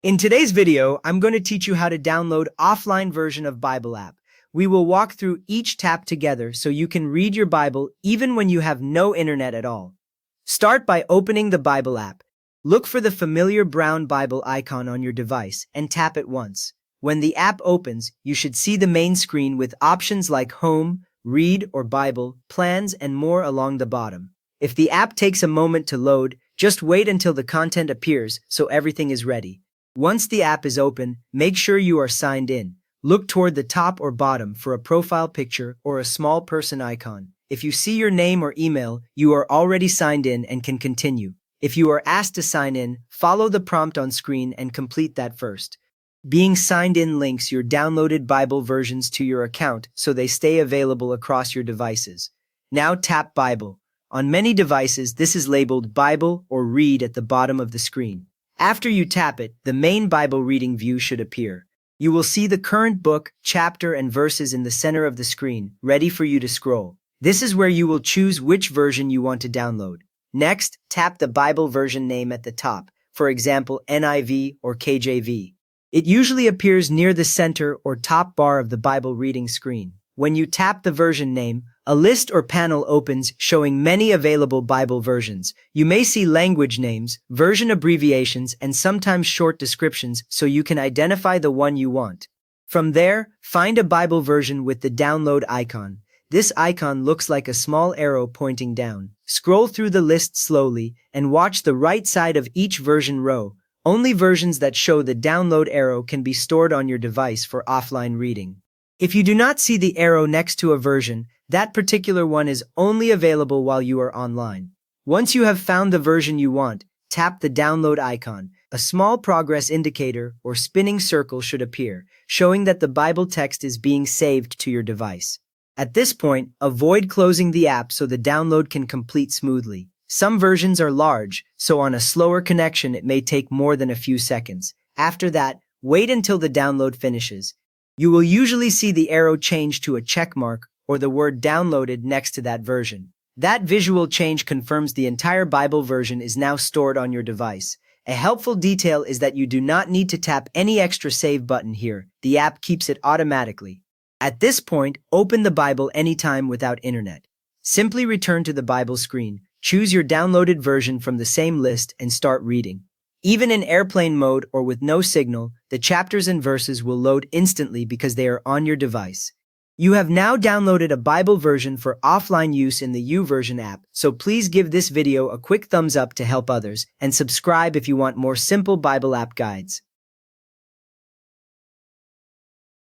In today's video, I'm going to teach you how to download offline version of Bible app. We will walk through each tap together so you can read your Bible even when you have no internet at all. Start by opening the Bible app. Look for the familiar brown Bible icon on your device and tap it once. When the app opens, you should see the main screen with options like Home, Read or Bible, Plans, and more along the bottom. If the app takes a moment to load, just wait until the content appears so everything is ready. Once the app is open, make sure you are signed in. Look toward the top or bottom for a profile picture or a small person icon. If you see your name or email, you are already signed in and can continue. If you are asked to sign in, follow the prompt on screen and complete that first. Being signed in links your downloaded Bible versions to your account so they stay available across your devices. Now tap Bible. On many devices, this is labeled Bible or Read at the bottom of the screen. After you tap it, the main Bible reading view should appear. You will see the current book, chapter, and verses in the center of the screen, ready for you to scroll. This is where you will choose which version you want to download. Next, tap the Bible version name at the top, for example, NIV or KJV. It usually appears near the center or top bar of the Bible reading screen. When you tap the version name, a list or panel opens showing many available Bible versions. You may see language names, version abbreviations, and sometimes short descriptions so you can identify the one you want. From there, find a Bible version with the download icon. This icon looks like a small arrow pointing down. Scroll through the list slowly and watch the right side of each version row. Only versions that show the download arrow can be stored on your device for offline reading. If you do not see the arrow next to a version, that particular one is only available while you are online. Once you have found the version you want, tap the download icon. A small progress indicator or spinning circle should appear, showing that the Bible text is being saved to your device. At this point, avoid closing the app so the download can complete smoothly. Some versions are large, so on a slower connection it may take more than a few seconds. After that, wait until the download finishes. You will usually see the arrow change to a check mark or the word downloaded next to that version. That visual change confirms the entire Bible version is now stored on your device. A helpful detail is that you do not need to tap any extra save button here. The app keeps it automatically. At this point, open the Bible anytime without internet. Simply return to the Bible screen, choose your downloaded version from the same list, and start reading. Even in airplane mode or with no signal, the chapters and verses will load instantly because they are on your device. You have now downloaded a Bible version for offline use in the YouVersion app, so please give this video a quick thumbs up to help others, and subscribe if you want more simple Bible app guides.